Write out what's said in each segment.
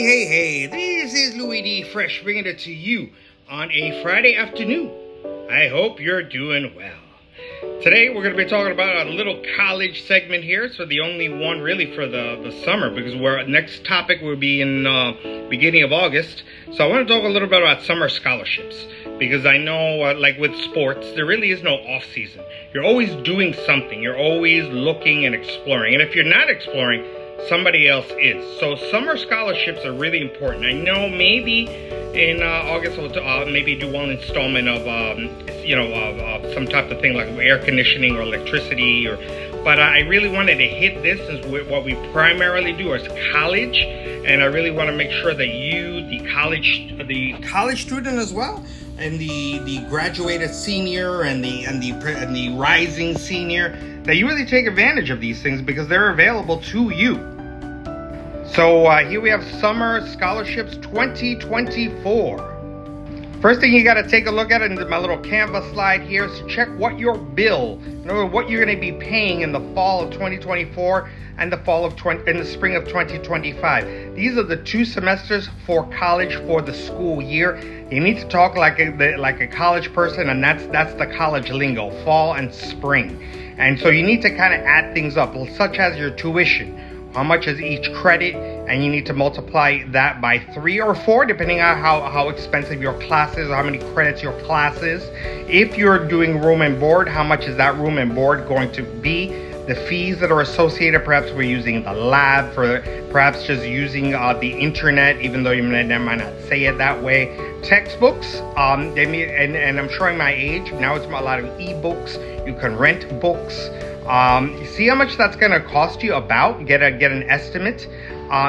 Hey, this is Louis D. Fresh bringing it to you on a Friday afternoon. I hope you're doing well. Today we're going to be talking about a little college segment here, so the only one really for the summer, because our next topic will be in beginning of August. So I want to talk a little bit about summer scholarships, because I know like with sports, there really is no off season. You're always doing something. You're always looking and exploring. And if you're not exploring, somebody else is. So summer scholarships are really important. I know maybe in August we'll maybe do one installment of some type of thing like air conditioning or electricity, but I really wanted to hit this as what we primarily do is college, and I really want to make sure that you, the college student as well, and the graduated senior and the rising senior, that you really take advantage of these things because they're available to you. So here we have Summer Scholarships 2024. First thing you got to take a look at in my little Canva slide here is to check what your bill, in other words, what you're going to be paying in the fall of 2024 and the spring of 2025. These are the 2 semesters for college for the school year. You need to talk like a college person, and that's the college lingo, fall and spring. And so you need to kind of add things up, such as your tuition. How much is each credit? And you need to multiply that by 3 or 4, depending on how expensive your class is, or how many credits your class is. If you're doing room and board, how much is that room and board going to be? The fees that are associated, perhaps we're using the lab, for perhaps just using the internet, even though you might not say it that way. Textbooks, and I'm showing my age. Now it's a lot of ebooks. You can rent books. You see how much that's going to cost you about, get an estimate.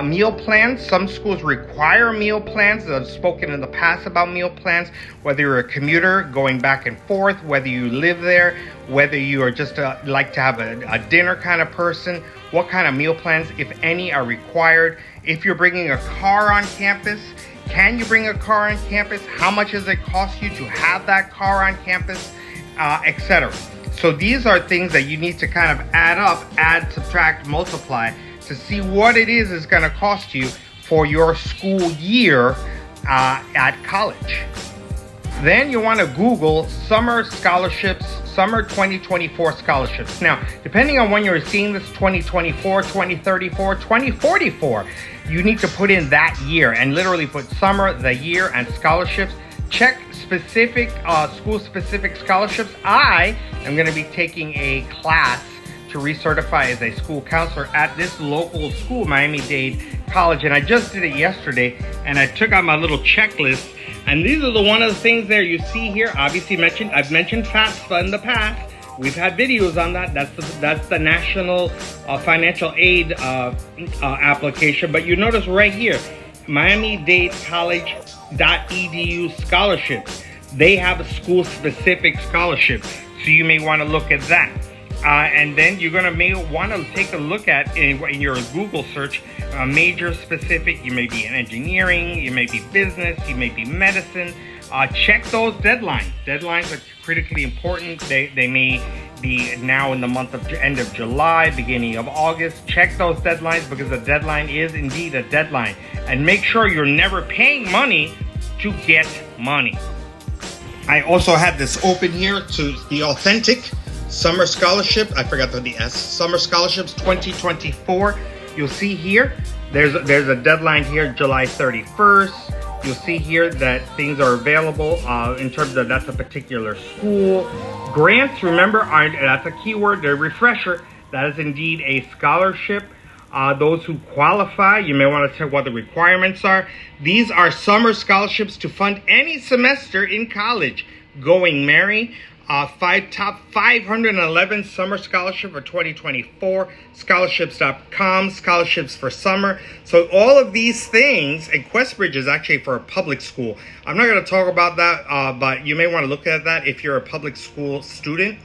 Meal plans, some schools require meal plans. I've spoken in the past about meal plans, whether you're a commuter going back and forth, whether you live there, whether you are just like to have a dinner kind of person, what kind of meal plans, if any, are required. If you're bringing a car on campus, can you bring a car on campus? How much does it cost you to have that car on campus, etc. So these are things that you need to kind of add, subtract, multiply to see what it is going to cost you for your school year at college. Then you want to Google summer scholarships, summer 2024 scholarships. Now, depending on when you're seeing this, 2024, 2034, 2044, you need to put in that year and literally put summer, the year, and scholarships. Check specific school-specific scholarships. I am going to be taking a class to recertify as a school counselor at this local school, Miami-Dade College, and I just did it yesterday, and I took out my little checklist, and these are one of the things there you see here. Obviously, I've mentioned FAFSA in the past. We've had videos on that. That's the National Financial Aid application, but you notice right here, Miami-Dade College.edu scholarships. They have a school-specific scholarship, so you may want to look at that. And then you're going to may want to take a look at in your Google search, major specific. You may be in engineering, you may be business, you may be medicine. Check those deadlines. Deadlines are critically important. They may be now in the month of end of July, beginning of August. Check those deadlines, because the deadline is indeed a deadline. And make sure you're never paying money to get money. I also had this open here to the authentic Summer Scholarship. I forgot the S. Summer Scholarships 2024. You'll see here, there's a deadline here, July 31st. You'll see here that things are available in terms of that's a particular school. Grants, remember, that's a keyword, a refresher. That is indeed a scholarship. Those who qualify, you may want to check what the requirements are. These are summer scholarships to fund any semester in college. Going Merry. Top 511 summer scholarship for 2024, scholarships.com, scholarships for summer. So all of these things, and Questbridge is actually for a public school. I'm not going to talk about that, but you may want to look at that if you're a public school student.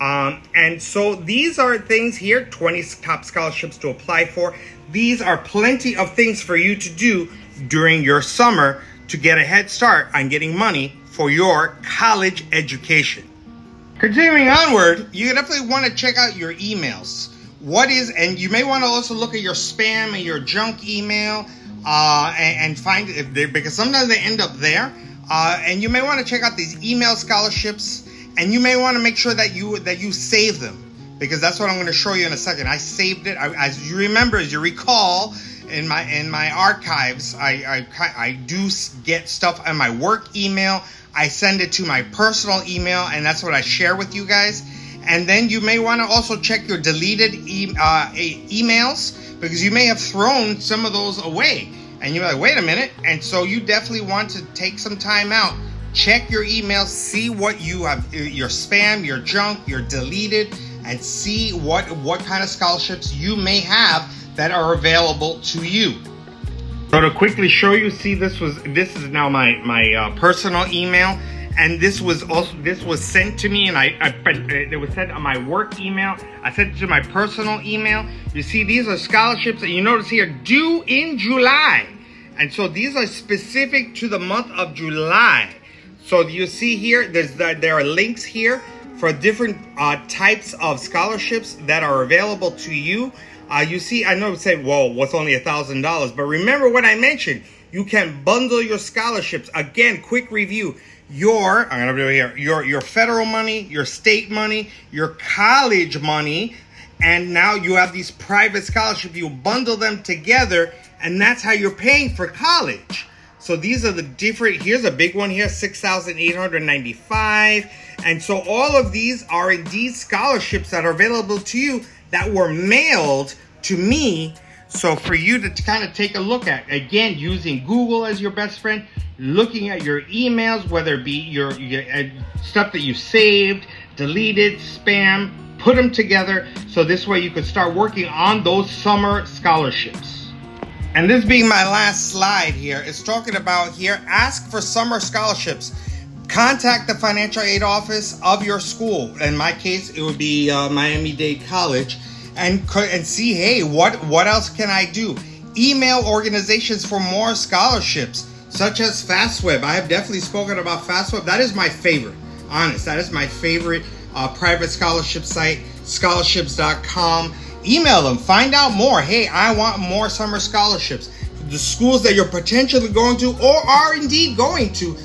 And so these are things here, 20 top scholarships to apply for. These are plenty of things for you to do during your summer to get a head start on getting money for your college education. Continuing onward, you definitely want to check out your emails. And you may want to also look at your spam and your junk email. and find if they, because sometimes they end up there. And you may want to check out these email scholarships, and you may want to make sure that you save them, because that's what I'm going to show you in a second. I saved it. As you recall, in my archives, I do get stuff on my work email. I send it to my personal email, and that's what I share with you guys. And then you may want to also check your deleted emails, because you may have thrown some of those away. And you're like, wait a minute. And so you definitely want to take some time out, check your emails, see what you have, your spam, your junk, your deleted, and see what kind of scholarships you may have that are available to you. So to quickly show you, see, this is now my personal email, and this was sent to me, and it was sent on my work email. I sent it to my personal email. You see, these are scholarships that you notice here due in July, and so these are specific to the month of July. So you see here, there are links here for different types of scholarships that are available to you. You see, I know it said, well, what's only $1,000, but remember what I mentioned. You can bundle your scholarships. Again, quick review. I'm gonna do it here. Your federal money, your state money, your college money, and now you have these private scholarships. You bundle them together, and that's how you're paying for college. So these are the different. Here's a big one here, $6,895, and so all of these are indeed scholarships that are available to you that were mailed to me. So for you to kind of take a look at, again, using Google as your best friend, looking at your emails, whether it be your stuff that you saved, deleted, spam, put them together, so this way you could start working on those summer scholarships. And this being my last slide here, it's talking about here, ask for summer scholarships. Contact the financial aid office of your school. In my case, it would be Miami-Dade College, and see, hey, what else can I do? Email organizations for more scholarships, such as FastWeb. I have definitely spoken about FastWeb. That is my favorite. Honest, that is my favorite private scholarship site, scholarships.com. Email them, find out more. Hey, I want more summer scholarships. The schools that you're potentially going to or are indeed going to,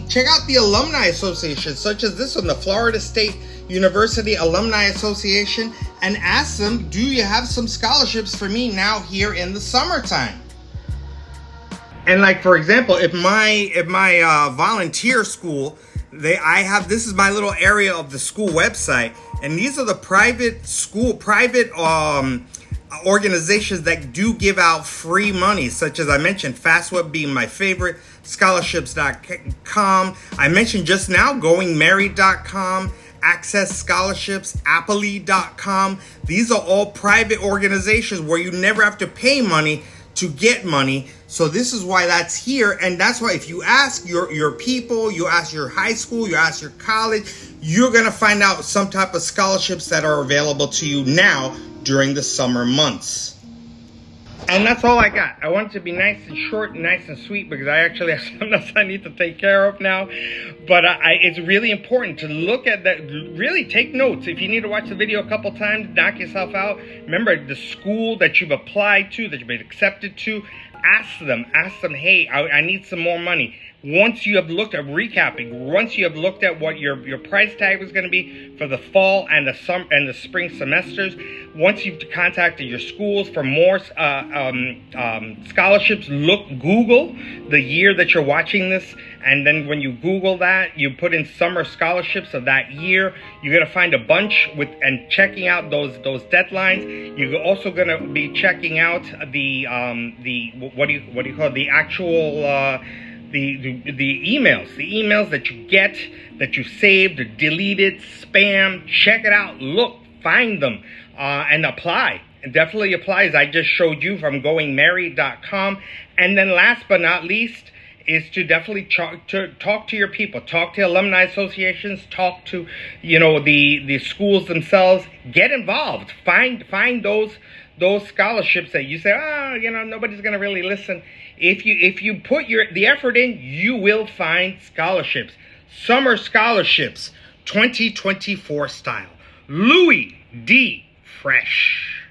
check out the alumni association, such as this one, the Florida State University Alumni Association, and ask them, do you have some scholarships for me now here in the summertime? And like, for example, if my volunteer school, this is my little area of the school website, and these are the private organizations that do give out free money, such as I mentioned, FastWeb being my favorite, scholarships.com. I mentioned just now goingmarried.com, Access Scholarships, Appley.com. These are all private organizations where you never have to pay money to get money. So this is why that's here, and that's why if you ask your people, you ask your high school, you ask your college, you're gonna find out some type of scholarships that are available to you now during the summer months. And that's all I got. I want it to be nice and short and nice and sweet, because I actually have something else I need to take care of now. But it's really important to look at that, really take notes. If you need to watch the video a couple times, knock yourself out. Remember the school that you've applied to, that you've been accepted to, ask them, hey, I need some more money. Once you have looked at recapping, once you have looked at what your price tag was going to be for the fall and the summer and the spring semesters, once you've contacted your schools for more scholarships, Google the year that you're watching this, and then when you Google that, you put in summer scholarships of that year. You're going to find a bunch and checking out those deadlines. You're also going to be checking out the what do you call it? The actual the emails that you get, that you saved or deleted, spam. Check it out, look, find them, and apply. And definitely apply, as I just showed you from goingmarried.com. And then last but not least is to definitely talk to your people, talk to alumni associations, talk to the schools themselves. Get involved. Find those scholarships that you say, nobody's gonna really listen. If you put the effort in, you will find scholarships. Summer scholarships, 2024 style. Louis D. Fresh.